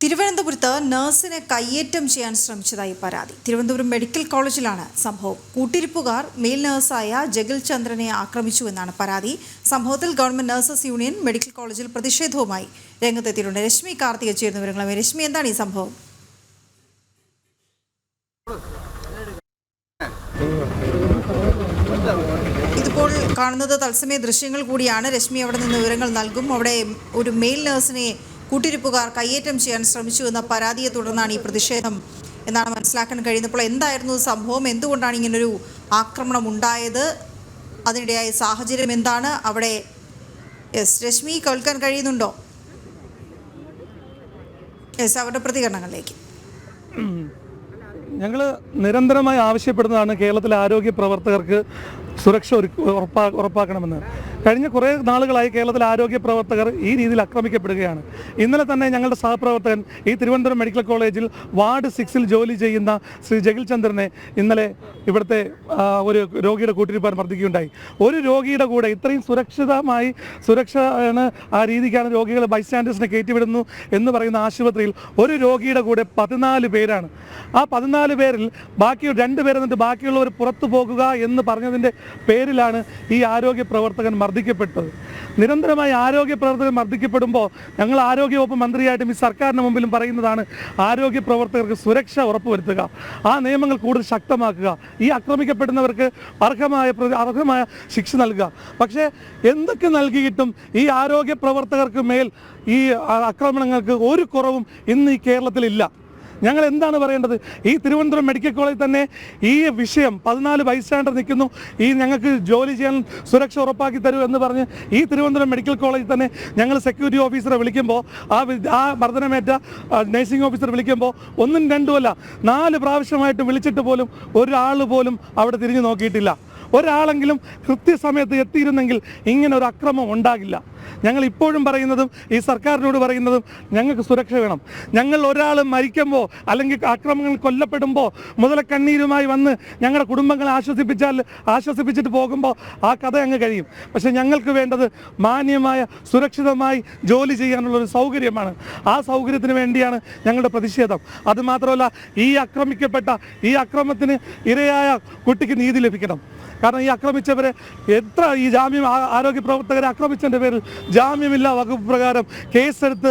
തിരുവനന്തപുരത്ത് നഴ്സിനെ കയ്യേറ്റം ചെയ്യാൻ ശ്രമിച്ചതായി പരാതി. തിരുവനന്തപുരം മെഡിക്കൽ കോളേജിലാണ് സംഭവം. കൂട്ടിരിപ്പുകാർ മേൽ നഴ്സായ ജഗിൽ ചന്ദ്രനെ ആക്രമിച്ചുവെന്നാണ് പരാതി. സംഭവത്തിൽ ഗവൺമെന്റ് നഴ്സസ് യൂണിയൻ മെഡിക്കൽ കോളേജിൽ പ്രതിഷേധവുമായി രംഗത്തെത്തിയിട്ടുണ്ട്. രശ്മി കാർത്തിക ചേരുന്ന വിവരങ്ങളുമായി. രശ്മി, എന്താണ് ഈ സംഭവം? ഇതിപ്പോൾ കാണുന്നത് തത്സമയ ദൃശ്യങ്ങൾ കൂടിയാണ്. രശ്മി അവിടെ നിന്ന് വിവരങ്ങൾ നൽകും. അവിടെ ഒരു മെയിൽ നഴ്സിനെ കൂട്ടിരിപ്പുകാർ കയ്യേറ്റം ചെയ്യാൻ ശ്രമിച്ചു എന്ന പരാതിയെ തുടർന്നാണ് ഈ പ്രതിഷേധം എന്നാണ് മനസ്സിലാക്കാൻ കഴിയുന്നപ്പോൾ എന്തായിരുന്നു സംഭവം? എന്തുകൊണ്ടാണ് ഇങ്ങനൊരു ആക്രമണം ഉണ്ടായത്? അതിനിടെയായ സാഹചര്യം എന്താണ്? അവിടെ രശ്മി കേൾക്കാൻ കഴിയുന്നുണ്ടോ? അവരുടെ പ്രതികരണങ്ങളിലേക്ക്. ഞങ്ങൾ നിരന്തരമായി ആവശ്യപ്പെടുന്നതാണ് കേരളത്തിലെ ആരോഗ്യ പ്രവർത്തകർക്ക് സുരക്ഷ ഉറപ്പാക്കണമെന്ന്. കഴിഞ്ഞ കുറേ നാളുകളായി കേരളത്തിലെ ആരോഗ്യ പ്രവർത്തകർ ഈ രീതിയിൽ ആക്രമിക്കപ്പെടുകയാണ്. ഇന്നലെ തന്നെ ഞങ്ങളുടെ സഹപ്രവർത്തകൻ ഈ തിരുവനന്തപുരം മെഡിക്കൽ കോളേജിൽ വാർഡ് 6 ജോലി ചെയ്യുന്ന ശ്രീ ജഗിൽ ചന്ദ്രനെ ഇന്നലെ ഇവിടുത്തെ ഒരു രോഗിയുടെ കൂട്ടിരിപ്പാൻ മർദ്ദിക്കുകയുണ്ടായി. ഒരു രോഗിയുടെ കൂടെ ഇത്രയും സുരക്ഷയാണ് ആ രീതിക്കാണ് രോഗികൾ ബൈസ്റ്റാൻഡേഴ്സിനെ കയറ്റിവിടുന്നു എന്ന് പറയുന്ന ആശുപത്രിയിൽ ഒരു രോഗിയുടെ കൂടെ 14 പേരാണ്. ആ 14 പേരിൽ ബാക്കി 2 പേർ എന്നിട്ട് ബാക്കിയുള്ളവർ പുറത്തു പോകുക എന്ന് പറഞ്ഞതിൻ്റെ പേരിലാണ് ഈ ആരോഗ്യ പ്രവർത്തകൻ മർദ്ദിക്കപ്പെട്ടത്. നിരന്തരമായി ആരോഗ്യ പ്രവർത്തകർ മർദ്ദിക്കപ്പെടുമ്പോൾ ഞങ്ങൾ ആരോഗ്യവകുപ്പ് മന്ത്രിയായിട്ടും ഈ സർക്കാരിന് മുമ്പിലും പറയുന്നതാണ് ആരോഗ്യ പ്രവർത്തകർക്ക് സുരക്ഷ ഉറപ്പുവരുത്തുക, ആ നിയമങ്ങൾ കൂടുതൽ ശക്തമാക്കുക, ഈ ആക്രമിക്കപ്പെടുന്നവർക്ക് അർഹമായ ശിക്ഷ നൽകുക. പക്ഷേ എന്തൊക്കെ നൽകിയിട്ടും ഈ ആരോഗ്യ പ്രവർത്തകർക്ക് മേൽ ഈ ആക്രമണങ്ങൾക്ക് ഒരു കുറവും ഇന്ന് ഈ കേരളത്തിലില്ല. ഞങ്ങൾ എന്താണ് പറയേണ്ടത്? ഈ തിരുവനന്തപുരം മെഡിക്കൽ കോളേജിൽ തന്നെ ഈ വിഷയം 14 ബൈസ്റ്റാൻഡർ നിൽക്കുന്നു, ഈ ഞങ്ങൾക്ക് ജോലി ചെയ്യാൻ സുരക്ഷ ഉറപ്പാക്കി തരൂ എന്ന് പറഞ്ഞ് ഈ തിരുവനന്തപുരം മെഡിക്കൽ കോളേജിൽ തന്നെ ഞങ്ങൾ സെക്യൂരിറ്റി ഓഫീസറെ വിളിക്കുമ്പോൾ ആ മർദ്ദനമേറ്റ നഴ്സിംഗ് ഓഫീസർ വിളിക്കുമ്പോൾ 1ഉം 2ഉം അല്ല 4 പ്രാവശ്യമായിട്ട് വിളിച്ചിട്ട് പോലും ഒരാൾ പോലും അവിടെ തിരിഞ്ഞു നോക്കിയിട്ടില്ല. ഒരാളെങ്കിലും കൃത്യസമയത്ത് എത്തിയിരുന്നെങ്കിൽ ഇങ്ങനെ ഒരു അക്രമം ഉണ്ടാകില്ല. ഞങ്ങൾ ഇപ്പോഴും പറയുന്നതും ഈ സർക്കാരിനോട് പറയുന്നതും ഞങ്ങൾക്ക് സുരക്ഷ വേണം. ഞങ്ങൾ ഒരാൾ മരിക്കുമ്പോൾ അല്ലെങ്കിൽ ആക്രമണങ്ങൾ കൊല്ലപ്പെടുമ്പോൾ മുതലക്കണ്ണീരുമായി വന്ന് ഞങ്ങളുടെ കുടുംബങ്ങളെ ആശ്വസിപ്പിച്ചിട്ട് പോകുമ്പോൾ ആ കഥ അങ്ങ് കഴിയും. പക്ഷേ ഞങ്ങൾക്ക് വേണ്ടത് മാന്യമായ സുരക്ഷിതമായി ജോലി ചെയ്യാനുള്ളൊരു സൗകര്യമാണ്. ആ സൗകര്യത്തിന് വേണ്ടിയാണ് ഞങ്ങളുടെ പ്രതിഷേധം. അതുമാത്രമല്ല, ഈ അക്രമത്തിന് ഇരയായ കുട്ടിക്ക് നീതി ലഭിക്കണം. കാരണം ഈ ആക്രമിച്ചവരെ ഈ ആരോഗ്യ പ്രവർത്തകരെ ആക്രമിച്ചതിൻ്റെ പേരിൽ ജാമ്യമില്ലാ വകുപ്പ് പ്രകാരം കേസെടുത്ത്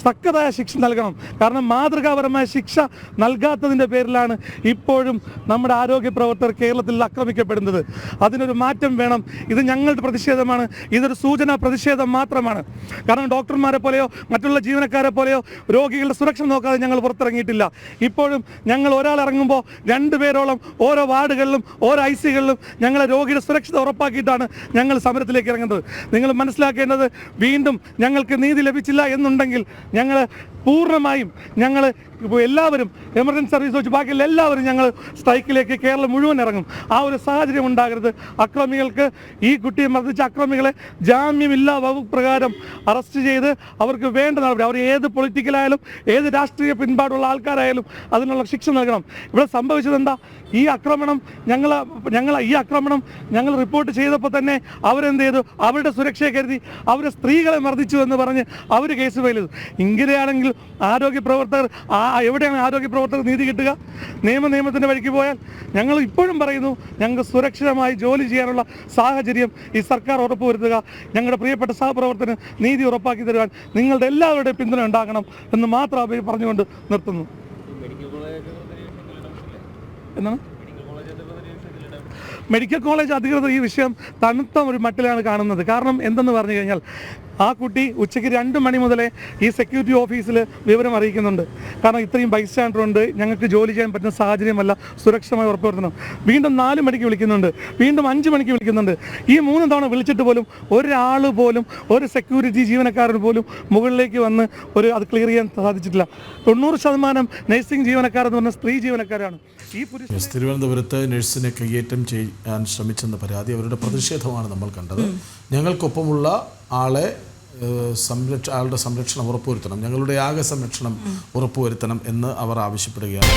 തക്കതായ ശിക്ഷ നൽകണം. കാരണം മാതൃകാപരമായ ശിക്ഷ നൽകാത്തതിൻ്റെ പേരിലാണ് ഇപ്പോഴും നമ്മുടെ ആരോഗ്യ പ്രവർത്തകർ കേരളത്തിൽ ആക്രമിക്കപ്പെടുന്നത്. അതിനൊരു മാറ്റം വേണം. ഇത് ഞങ്ങളുടെ പ്രതിഷേധമാണ്. ഇതൊരു സൂചനാ പ്രതിഷേധം മാത്രമാണ്. കാരണം ഡോക്ടർമാരെ പോലെയോ മറ്റുള്ള ജീവനക്കാരെ പോലെയോ രോഗികളുടെ സുരക്ഷ നോക്കാതെ ഞങ്ങൾ പുറത്തിറങ്ങിയിട്ടില്ല. ഇപ്പോഴും ഞങ്ങൾ ഒരാൾ ഇറങ്ങുമ്പോൾ 2 പേരോളം ഓരോ വാർഡുകളിലും ഓരോ ICകളിലും ഞങ്ങളെ രോഗിയുടെ സുരക്ഷത ഉറപ്പാക്കിയിട്ടാണ് ഞങ്ങൾ സമരത്തിലേക്ക് ഇറങ്ങുന്നത്. നിങ്ങൾ മനസ്സിലാക്കേണ്ടത്, വീണ്ടും ഞങ്ങൾക്ക് നീതി ലഭിച്ചില്ല എന്നുണ്ടെങ്കിൽ ഞങ്ങൾ പൂർണ്ണമായും എല്ലാവരും എമർജൻസി സർവീസ് വെച്ച് ബാക്കിയുള്ള എല്ലാവരും ഞങ്ങൾ സ്ട്രൈക്കിലേക്ക് കേരളം മുഴുവൻ ഇറങ്ങും. ആ ഒരു സാഹചര്യം ഉണ്ടാകരുത്. അക്രമികൾക്ക്, ഈ കുട്ടിയെ മർദ്ദിച്ച അക്രമികളെ ജാമ്യമില്ലാ വകുപ്പ് പ്രകാരം അറസ്റ്റ് ചെയ്ത് അവർക്ക് വേണ്ട നടപടി, അവർ ഏത് പൊളിറ്റിക്കലായാലും ഏത് രാഷ്ട്രീയ പിൻപാടുള്ള ആൾക്കാരായാലും അതിനുള്ള ശിക്ഷ നൽകണം. ഇവിടെ സംഭവിച്ചത് എന്താ? ഈ ആക്രമണം ഞങ്ങൾ റിപ്പോർട്ട് ചെയ്തപ്പോൾ തന്നെ അവരെന്ത് ചെയ്തു? അവരുടെ സുരക്ഷയെ കരുതി അവരെ സ്ത്രീകളെ മർദ്ദിച്ചു എന്ന് പറഞ്ഞ് അവർ കേസ് ഫയൽ ചെയ്തു. ഇങ്ങനെയാണെങ്കിൽ ആരോഗ്യ പ്രവർത്തകർ എവിടെയാണ് ആരോഗ്യ പ്രവർത്തകർ നീതി കിട്ടുക? നിയമത്തിൻ്റെ വഴിക്ക് പോയാൽ ഞങ്ങൾ ഇപ്പോഴും പറയുന്നു, ഞങ്ങൾക്ക് സുരക്ഷിതമായി ജോലി ചെയ്യാനുള്ള സാഹചര്യം ഈ സർക്കാർ ഉറപ്പുവരുത്തുക. ഞങ്ങളുടെ പ്രിയപ്പെട്ട സഹപ്രവർത്തകന് നീതി ഉറപ്പാക്കി തരുവാൻ നിങ്ങളുടെ എല്ലാവരുടെയും പിന്തുണ ഉണ്ടാകണം എന്ന് മാത്രം പറഞ്ഞുകൊണ്ട് നിർത്തുന്നു. എന്നാണ് മെഡിക്കൽ കോളേജ് അധികൃതർ ഈ വിഷയം തണുത്ത ഒരു മട്ടിലാണ് കാണുന്നത്. കാരണം എന്തെന്ന് പറഞ്ഞു കഴിഞ്ഞാൽ, ആ കുട്ടി ഉച്ചയ്ക്ക് 2 മണി മുതലേ ഈ സെക്യൂരിറ്റി ഓഫീസിൽ വിവരം അറിയിക്കുന്നുണ്ട്. കാരണം ഇത്രയും ബൈസ്റ്റാൻഡർ ഉണ്ട്, ഞങ്ങൾക്ക് ജോലി ചെയ്യാൻ പറ്റുന്ന സാഹചര്യമല്ല, സുരക്ഷമായി ഉറപ്പുവരുത്തണം. വീണ്ടും 4 മണിക്ക് വിളിക്കുന്നുണ്ട്, വീണ്ടും 5 മണിക്ക് വിളിക്കുന്നുണ്ട്. ഈ 3 തവണ വിളിച്ചിട്ട് പോലും ഒരാൾ പോലും, ഒരു സെക്യൂരിറ്റി ജീവനക്കാരൻ പോലും മുകളിലേക്ക് വന്ന് അത് ക്ലിയർ ചെയ്യാൻ സാധിച്ചിട്ടില്ല. 90% നഴ്സിംഗ് ജീവനക്കാരെന്ന് പറഞ്ഞാൽ സ്ത്രീ ജീവനക്കാരാണ്. തിരുവനന്തപുരത്ത് നഴ്സിനെ കയ്യേറ്റം ചെയ്യാൻ ശ്രമിച്ചെന്ന പരാതി, അവരുടെ പ്രതിഷേധമാണ് നമ്മൾ കണ്ടത്. ഞങ്ങൾക്കൊപ്പമുള്ള ആളുടെ സംരക്ഷണം ഉറപ്പുവരുത്തണം, ഞങ്ങളുടെ ആകെ സംരക്ഷണം ഉറപ്പുവരുത്തണം എന്ന് അവർ ആവശ്യപ്പെടുകയാണ്.